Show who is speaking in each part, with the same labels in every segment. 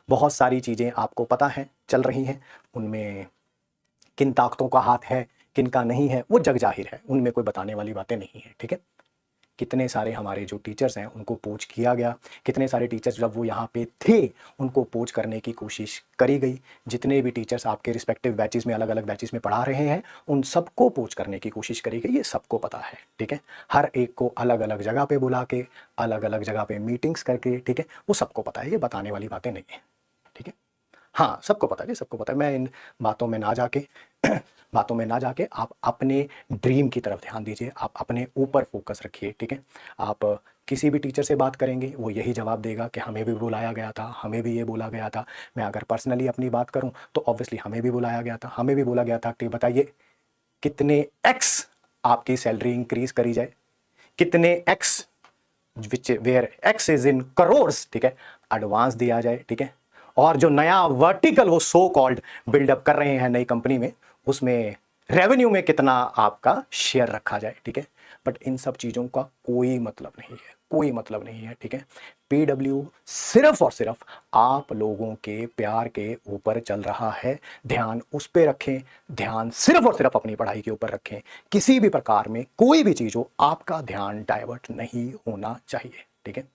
Speaker 1: बहुत सारी चीज़ें आपको पता हैं चल रही हैं, उनमें किन ताकतों का हाथ है किन का नहीं है वो जग जाहिर है, उनमें कोई बताने वाली बातें नहीं है। ठीक है, कितने सारे हमारे जो टीचर्स हैं उनको पोच किया गया, कितने सारे टीचर्स जब वो यहाँ पे थे उनको पोच करने की कोशिश करी गई। जितने भी टीचर्स आपके रिस्पेक्टिव बैचेस में अलग अलग बैचेस में पढ़ा रहे हैं उन सबको पोच करने की कोशिश करी गई, ये सबको पता है। ठीक है, हर एक को अलग अलग जगह पे बुला के अलग अलग जगह पे मीटिंग्स करके, ठीक है, वो सबको पता है, ये बताने वाली बातें नहीं है। ठीक है, हाँ सबको पता है, सबको पता है। मैं इन बातों में ना जाके बातों में ना जाके आप अपने ड्रीम की तरफ ध्यान दीजिए, आप अपने ऊपर फोकस रखिए। ठीक है, आप किसी भी टीचर से बात करेंगे वो यही जवाब देगा कि हमें भी बुलाया गया था, हमें भी ये बोला गया था। मैं अगर पर्सनली अपनी बात करूं तो ऑब्वियसली हमें भी बुलाया गया था, हमें भी बोला गया था कि बताइए कितने एक्स आपकी सैलरी इंक्रीज करी जाए, कितने x which where x is in crores, ठीक है, एडवांस दिया जाए। ठीक है, और जो नया वर्टिकल वो सो कॉल्ड बिल्डअप कर रहे हैं नई कंपनी में, उसमें रेवेन्यू में कितना आपका शेयर रखा जाए। ठीक है, बट इन सब चीज़ों का कोई मतलब नहीं है, कोई मतलब नहीं है। ठीक है, पीडब्ल्यू सिर्फ और सिर्फ आप लोगों के प्यार के ऊपर चल रहा है, ध्यान उस पर रखें, ध्यान सिर्फ और सिर्फ अपनी पढ़ाई के ऊपर रखें। किसी भी प्रकार में कोई भी चीज़ हो आपका ध्यान डाइवर्ट नहीं होना चाहिए। ठीक है,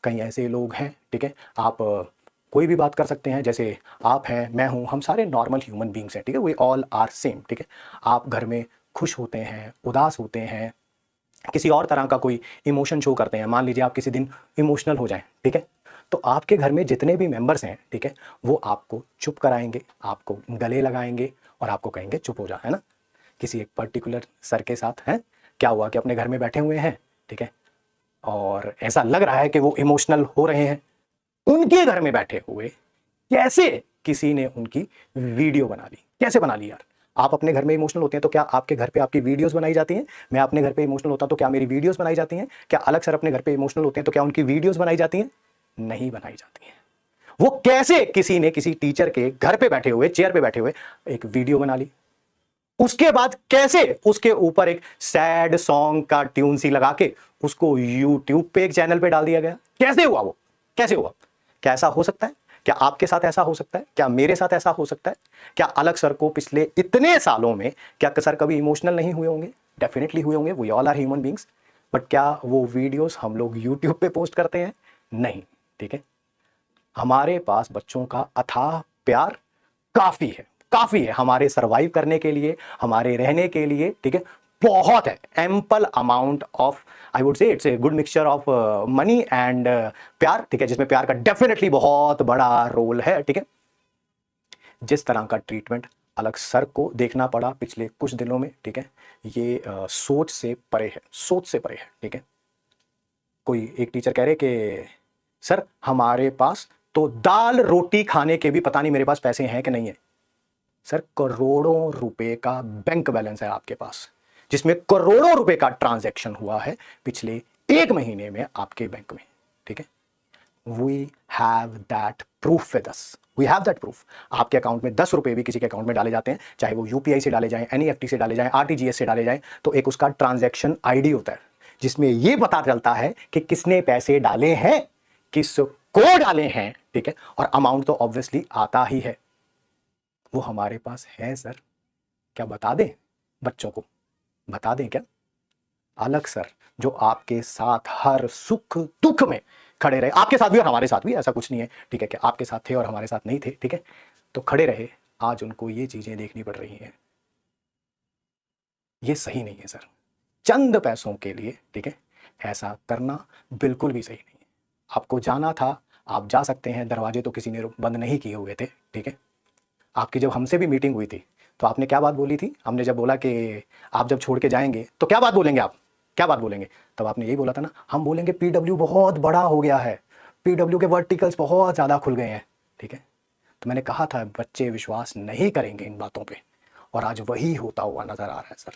Speaker 1: कई ऐसे लोग हैं, ठीक है, आप कोई भी बात कर सकते हैं, जैसे आप हैं, मैं हूं, हम सारे नॉर्मल ह्यूमन बींग्स हैं। ठीक है, वी ऑल आर सेम। ठीक है, आप घर में खुश होते हैं, उदास होते हैं, किसी और तरह का कोई इमोशन शो करते हैं, मान लीजिए आप किसी दिन इमोशनल हो जाएं, ठीक है, तो आपके घर में जितने भी मेंबर्स हैं, ठीक है, वो आपको चुप कराएंगे, आपको गले लगाएंगे और आपको कहेंगे चुप हो जा, है ना। किसी एक पर्टिकुलर सर के साथ है क्या हुआ कि अपने घर में बैठे हुए हैं, ठीक है, और ऐसा लग रहा है कि वो इमोशनल हो रहे हैं, उनके घर में बैठे हुए कैसे किसी ने उनकी वीडियो बना ली, कैसे बना ली यार। आप अपने घर में इमोशनल होते हैं तो क्या आपके घर पे आपकी वीडियोस बनाई जाती हैं? मैं अपने घर पे इमोशनल होता हूं तो क्या मेरी वीडियोस बनाई जाती हैं? क्या अलग सर अपने घर पे इमोशनल होते हैं तो क्या उनकी वीडियोस बनाई जाती हैं? नहीं बनाई जाती हैं। वो कैसे किसी ने किसी टीचर के घर पे बैठे हुए, चेयर पे बैठे हुए एक वीडियो बना ली, उसके बाद कैसे उसके ऊपर एक सैड सॉन्ग का ट्यून सी लगा के उसको यूट्यूब पे एक चैनल पे डाल दिया गया। कैसे हुआ वो, कैसे हुआ? क्या ऐसा हो सकता है? क्या आपके साथ ऐसा हो सकता है? क्या मेरे साथ ऐसा हो सकता है? क्या अलग सर को पिछले इतने सालों में क्या सर कभी इमोशनल नहीं हुए होंगे? डेफिनेटली हुए होंगे, we all are human beings. But क्या वो वीडियोस हम लोग यूट्यूब पे पोस्ट करते हैं? नहीं। ठीक है, हमारे पास बच्चों का अथाह प्यार काफी है, काफी है हमारे सरवाइव करने के लिए, हमारे रहने के लिए। ठीक है, बहुत है, ample amount of, I would say it's a good mixture of money and प्यार। ठीक है, जिसमें प्यार का डेफिनेटली बहुत बड़ा रोल है। ठीक है, जिस तरह का ट्रीटमेंट अलग सर को देखना पड़ा पिछले कुछ दिनों में, ठीक है, ये सोच से परे है, सोच से परे है। ठीक है, कोई एक टीचर कह रहे कि सर हमारे पास तो दाल रोटी खाने के भी पता नहीं मेरे पास पैसे हैं कि नहीं है। सर करोड़ों रुपए का बैंक बैलेंस है आपके पास, जिसमें करोड़ों रुपए का ट्रांजैक्शन हुआ है पिछले 1 महीने में आपके बैंक में। ठीक है, we have that proof with us, we have that proof. आपके अकाउंट में 10 रुपए भी किसी के अकाउंट में डाले जाते हैं, चाहे वो यूपीआई से डाले जाएं, एनईएफटी से डाले जाएं, आरटीजीएस से डाले जाएं, तो एक उसका ट्रांजैक्शन आईडी होता है जिसमें यह पता चलता है कि किसने पैसे डाले हैं, किसको डाले हैं। ठीक है, और अमाउंट तो ऑब्वियसली आता ही है, वो हमारे पास है सर। क्या बता दें बच्चों को, बता दें क्या? अलग सर जो आपके साथ हर सुख दुख में खड़े रहे, आपके साथ भी और हमारे साथ भी, ऐसा कुछ नहीं है, ठीक है, कि आपके साथ थे और हमारे साथ नहीं थे, ठीक है, तो खड़े रहे, आज उनको ये चीजें देखनी पड़ रही हैं। ये सही नहीं है सर, चंद पैसों के लिए, ठीक है, ऐसा करना बिल्कुल भी सही नहीं है। आपको जाना था, आप जा सकते हैं, दरवाजे तो किसी ने बंद नहीं किए हुए थे। ठीक है, आपकी जब हमसे भी मीटिंग हुई थी तो आपने क्या बात बोली थी? हमने जब बोला कि आप जब छोड़ के जाएंगे तो क्या बात बोलेंगे, आप क्या बात बोलेंगे? तब आपने यही बोला था ना, हम बोलेंगे पीडब्ल्यू बहुत बड़ा हो गया है, पीडब्ल्यू के वर्टिकल्स बहुत ज़्यादा खुल गए हैं। ठीक है, तो मैंने कहा था बच्चे विश्वास नहीं करेंगे इन बातों पे, और आज वही होता हुआ नजर आ रहा है सर।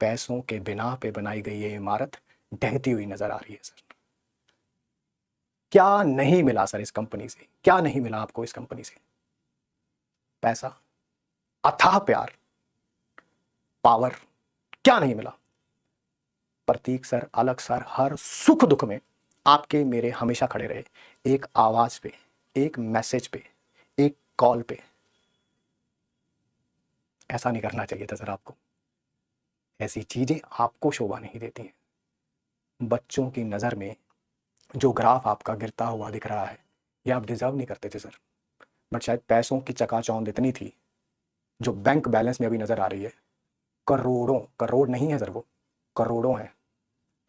Speaker 1: पैसों के बिना पे बनाई गई ये इमारत ढहती हुई नजर आ रही है सर। क्या नहीं मिला सर इस कंपनी से? क्या नहीं मिला आपको इस कंपनी से? पैसा, अथाह प्यार, पावर, क्या नहीं मिला? प्रतीक सर, अलग सर हर सुख दुख में आपके मेरे हमेशा खड़े रहे, एक आवाज पे, एक मैसेज पे, एक कॉल पे। ऐसा नहीं करना चाहिए था सर आपको। ऐसी चीजें आपको शोभा नहीं देती हैं। बच्चों की नज़र में जो ग्राफ आपका गिरता हुआ दिख रहा है, ये आप डिजर्व नहीं करते थे सर। बट शायद पैसों की चकाचौंध इतनी थी, जो बैंक बैलेंस में अभी नजर आ रही है, करोड़ों, करोड़ नहीं है सर, वो करोड़ों है।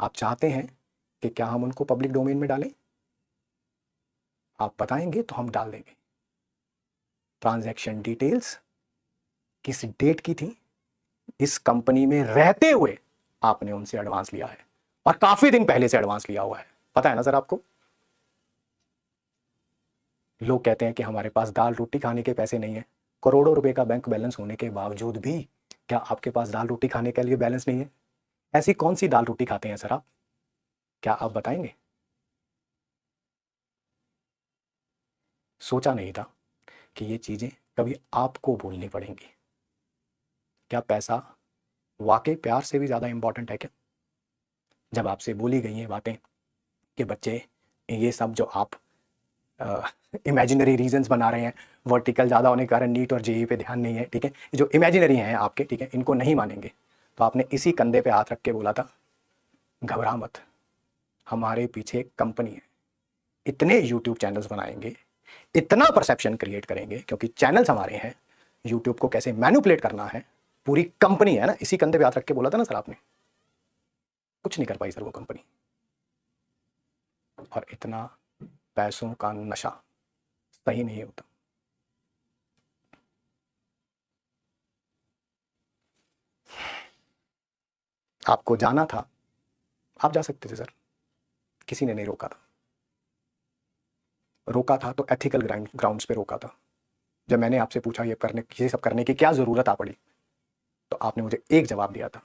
Speaker 1: आप चाहते हैं कि क्या हम उनको पब्लिक डोमेन में डालें? आप बताएंगे तो हम डाल देंगे। ट्रांजैक्शन डिटेल्स किस डेट की थी, इस कंपनी में रहते हुए आपने उनसे एडवांस लिया है, और काफी दिन पहले से एडवांस लिया हुआ है, पता है ना सर आपको। लोग कहते हैं कि हमारे पास दाल रोटी खाने के पैसे नहीं है। करोड़ों रुपए का बैंक बैलेंस होने के बावजूद भी क्या आपके पास दाल रोटी खाने के लिए बैलेंस नहीं है? ऐसी कौन सी दाल रोटी खाते हैं सर आप? क्या आप बताएंगे? सोचा नहीं था कि ये चीजें कभी आपको बोलनी पड़ेंगी। क्या पैसा वाकई प्यार से भी ज्यादा इंपॉर्टेंट है क्या? जब आपसे बोली गई हैं बातें कि बच्चे, ये सब जो आप इमेजिनरी रीजंस बना रहे हैं, वर्टिकल ज़्यादा होने के कारण नीट और जेई पे ध्यान नहीं है, ठीक है, जो इमेजिनरी हैं आपके, ठीक है, इनको नहीं मानेंगे, तो आपने इसी कंधे पे हाथ रख के बोला था, घबरा मत, हमारे पीछे एक कंपनी है, इतने यूट्यूब चैनल्स बनाएंगे, इतना परसेप्शन क्रिएट करेंगे, क्योंकि चैनल्स हमारे हैं, यूट्यूब को कैसे मैनिपुलेट करना है, पूरी कंपनी है ना। इसी कंधे पे हाथ रख के बोला था ना सर आपने। कुछ नहीं कर पाई सर वो कंपनी। और इतना पैसों का नशा सही नहीं होता। आपको जाना था, आप जा सकते थे सर, किसी ने नहीं रोका था। रोका था तो एथिकल ग्राउंड्स पे रोका था। जब मैंने आपसे पूछा ये सब करने की क्या ज़रूरत आ पड़ी, तो आपने मुझे एक जवाब दिया था,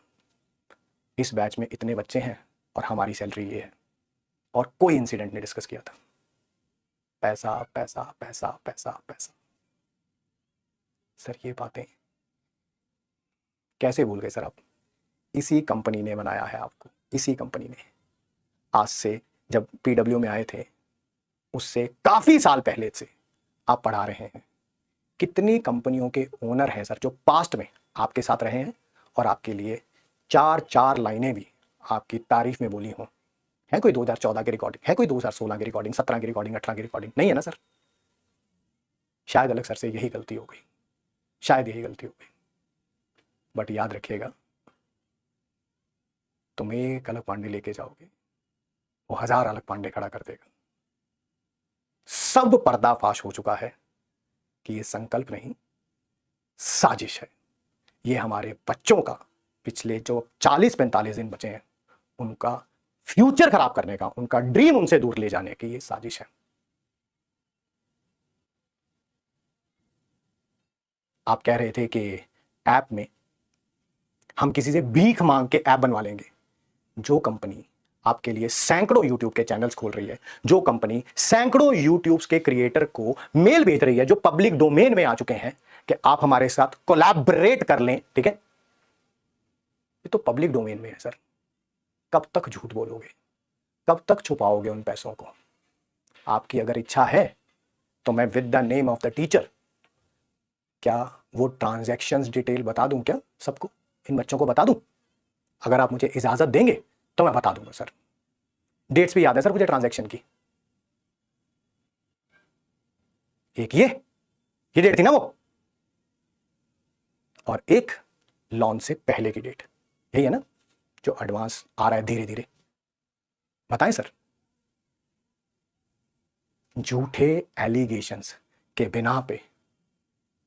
Speaker 1: इस बैच में इतने बच्चे हैं और हमारी सैलरी ये है, और कोई इंसिडेंट नहीं डिस्कस किया था। पैसा पैसा पैसा पैसा पैसा। सर ये बातें कैसे भूल गए सर आप? इसी कंपनी ने बनाया है आपको, इसी कंपनी ने। आज से जब पीडब्ल्यू में आए थे, उससे काफ़ी साल पहले से आप पढ़ा रहे हैं। कितनी कंपनियों के ओनर हैं सर जो पास्ट में आपके साथ रहे हैं और आपके लिए चार चार लाइनें भी आपकी तारीफ में बोली हों? है कोई 2014 की रिकॉर्डिंग, है कोई 2016 की रिकॉर्डिंग, 17 की रिकॉर्डिंग, 18 की रिकॉर्डिंग? नहीं है ना सर। शायद अलग सर से यही गलती हो गई, शायद यही गलती हो गई। बट याद रखिएगा, तुम एक अलग पांडे लेके जाओगे, वो 1000 अलग पांडे खड़ा कर देगा। सब पर्दाफाश हो चुका है कि ये संकल्प नहीं, साजिश है। ये हमारे बच्चों का पिछले जो 40-45 दिन बचे हैं, उनका फ्यूचर खराब करने का, उनका ड्रीम उनसे दूर ले जाने की ये साजिश है। आप कह रहे थे कि ऐप में हम किसी से भीख मांग के ऐप बनवा लेंगे। जो कंपनी आपके लिए सैकड़ों यूट्यूब के चैनल्स खोल रही है, जो कंपनी सैकड़ों यूट्यूब के क्रिएटर को मेल भेज रही है, जो पब्लिक डोमेन में आ चुके हैं कि आप हमारे साथ कोलैबोरेट कर लें, ठीक है, ये तो पब्लिक डोमेन में है सर। कब तक झूठ बोलोगे? कब तक छुपाओगे उन पैसों को? आपकी अगर इच्छा है तो मैं with the name of the teacher, क्या वो ट्रांजैक्शंस डिटेल बता दूं? क्या सबको, इन बच्चों को बता दूं? अगर आप मुझे इजाजत देंगे तो मैं बता दूंगा सर। डेट्स भी याद है सर मुझे ट्रांजैक्शन की। एक ये डेट थी ना वो, और एक लॉन्च से पहले की डेट, यही है ना, जो एडवांस आ रहा है धीरे धीरे। बताएं सर। झूठे एलिगेशंस के बिना पे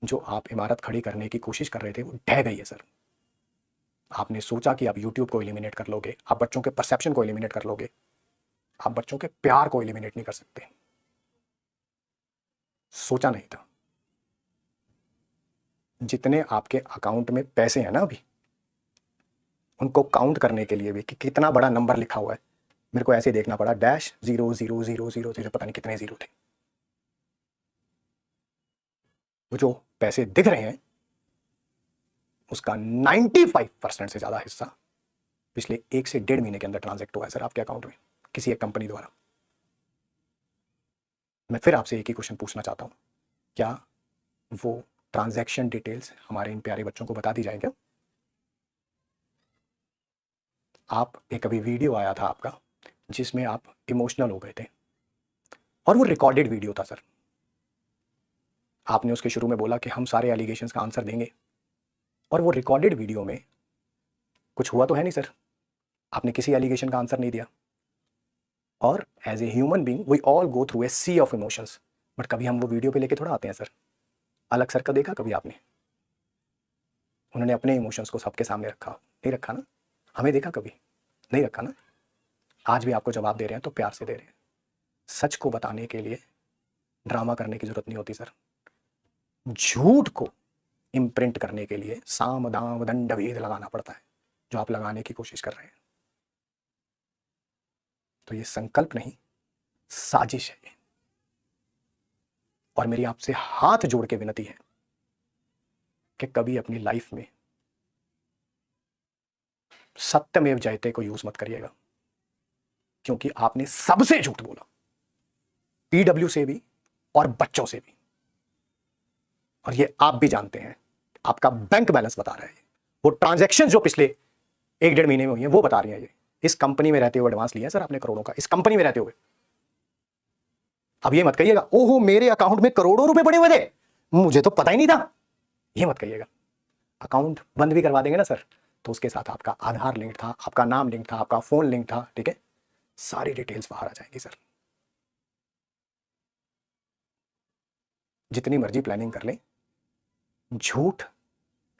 Speaker 1: जो आप इमारत खड़ी करने की कोशिश कर रहे थे, वो ढह गई है सर। आपने सोचा कि आप यूट्यूब को एलिमिनेट कर लोगे, आप बच्चों के परसेप्शन को एलिमिनेट कर लोगे, आप बच्चों के प्यार को एलिमिनेट नहीं कर सकते। सोचा नहीं था। जितने आपके अकाउंट में पैसे हैं ना अभी, उनको काउंट करने के लिए भी कि कितना बड़ा नंबर लिखा हुआ है, मेरे को ऐसे देखना पड़ा, डैश 0 0 0 0 0, पता नहीं कितने जीरो थे। वो जो पैसे दिख रहे हैं, उसका 95% से ज्यादा हिस्सा पिछले 1 से 1.5 महीने के अंदर ट्रांजैक्ट हुआ है सर आपके अकाउंट में, किसी एक कंपनी द्वारा। मैं फिर आपसे एक ही क्वेश्चन पूछना चाहता हूँ, क्या वो ट्रांजैक्शन डिटेल्स हमारे इन प्यारे बच्चों को बता दी जाए क्या? आप एक अभी वीडियो आया था आपका जिसमें आप इमोशनल हो गए थे, और वो रिकॉर्डेड वीडियो था सर। आपने उसके शुरू में बोला कि हम सारे एलिगेशंस का आंसर देंगे, और वो रिकॉर्डेड वीडियो में कुछ हुआ तो है नहीं सर, आपने किसी एलिगेशन का आंसर नहीं दिया। और as a human being we all go through a sea of emotions, but कभी हम वो वीडियो पे लेके थोड़ा आते हैं सर। अलग सर का देखा कभी आपने? उन्होंने अपने इमोशंस को सबके सामने रखा, नहीं रखा ना? हमें देखा कभी? नहीं रखा ना? आज भी आपको जवाब दे रहे हैं तो प्यार से दे रहे हैं। सच को बताने के लिए ड्रामा करने की जरूरत नहीं होती सर। झूठ को इम्प्रिंट करने के लिए साम दाम दंड भेद लगाना पड़ता है, जो आप लगाने की कोशिश कर रहे हैं। तो ये संकल्प नहीं, साजिश है ये। और मेरी आपसे हाथ जोड़ के विनती है कि कभी अपनी लाइफ में सत्यमेव जयते को यूज मत करिएगा, क्योंकि आपने सबसे झूठ बोला, पीडब्ल्यू से भी और बच्चों से भी। और ये आप भी जानते हैं, आपका बैंक बैलेंस बता रहा है, वो ट्रांजैक्शन जो पिछले 1-1.5 महीने में हुई है वो बता रही है। ये इस कंपनी में रहते हुए एडवांस लिया सर आपने करोड़ों का, इस कंपनी में रहते हुए। अब ये मत कहिएगा ओहो मेरे अकाउंट में करोड़ों रुपए पड़े हुए थे, मुझे तो पता ही नहीं था, ये मत कहिएगा। अकाउंट बंद भी करवा देंगे ना सर, तो उसके साथ आपका आधार लिंक था, आपका नाम लिंक था, आपका फोन लिंक था, ठीक है, सारी डिटेल्स बाहर आ जाएंगी सर। जितनी मर्जी प्लानिंग कर लें, झूठ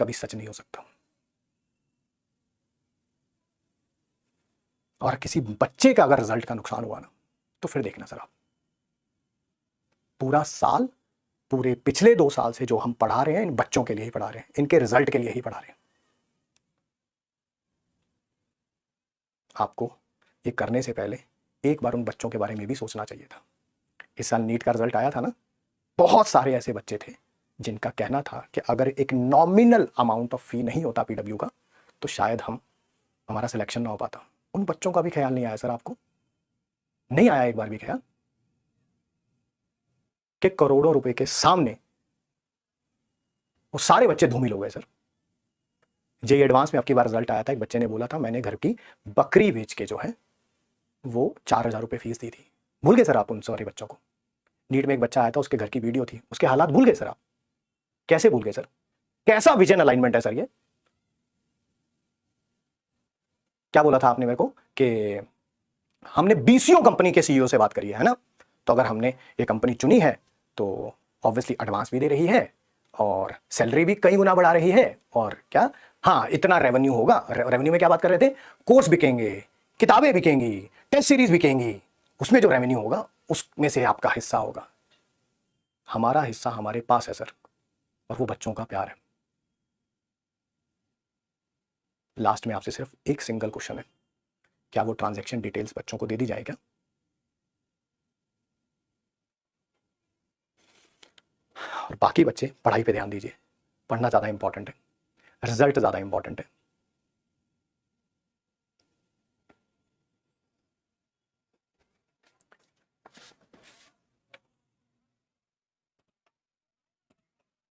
Speaker 1: कभी सच नहीं हो सकता। और किसी बच्चे का अगर रिजल्ट का नुकसान हुआ ना, तो फिर देखना सर आप, पूरा साल, पूरे पिछले 2 साल से जो हम पढ़ा रहे हैं इन बच्चों के लिए ही पढ़ा रहे हैं, इनके रिजल्ट के लिए ही पढ़ा रहे हैं। आपको ये करने से पहले एक बार उन बच्चों के बारे में भी सोचना चाहिए था। इस साल नीट का रिजल्ट आया था ना, बहुत सारे ऐसे बच्चे थे जिनका कहना था कि अगर एक नॉमिनल अमाउंट ऑफ फी नहीं होता पीडब्ल्यू का, तो शायद हमारा सिलेक्शन ना हो पाता। उन बच्चों का भी ख्याल नहीं आया सर आपको? नहीं आया एक बार भी ख्याल कि करोड़ों रुपए के सामने वो सारे बच्चे धूमिल हो गए सर। जेई एडवांस में आपकी बार रिजल्ट आया था, एक बच्चे ने बोला था मैंने घर की बकरी बेच के जो है वो 4,000 रुपए फीस दी थी। भूल गए सर आप उन सारे बच्चों को? नीट में एक बच्चा आया था, उसके घर की वीडियो थी, उसके हालात भूल गए सर आप? कैसे भूल गए सर? कैसा विजन अलाइनमेंट है सर ये? क्या बोला था आपने मेरे को कि हमने बीसीओ कंपनी के सीईओ से बात करी है ना, तो अगर हमने ये कंपनी चुनी है तो ऑब्वियसली एडवांस भी दे रही है और सैलरी भी कई गुना बढ़ा रही है, और क्या, हाँ इतना रेवेन्यू होगा। रेवेन्यू में क्या बात कर रहे थे? कोर्स बिकेंगे, किताबें बिकेंगी, टेस्ट सीरीज बिकेंगी, उसमें जो रेवेन्यू होगा उसमें से आपका हिस्सा होगा। हमारा हिस्सा हमारे पास है सर, और वो बच्चों का प्यार है। लास्ट में आपसे सिर्फ एक सिंगल क्वेश्चन है, क्या वो ट्रांजैक्शन डिटेल्स बच्चों को दे दी जाए क्या? और बाकी बच्चे पढ़ाई पे ध्यान दीजिए, पढ़ना ज़्यादा इंपॉर्टेंट है, रिजल्ट ज़्यादा इंपॉर्टेंट है।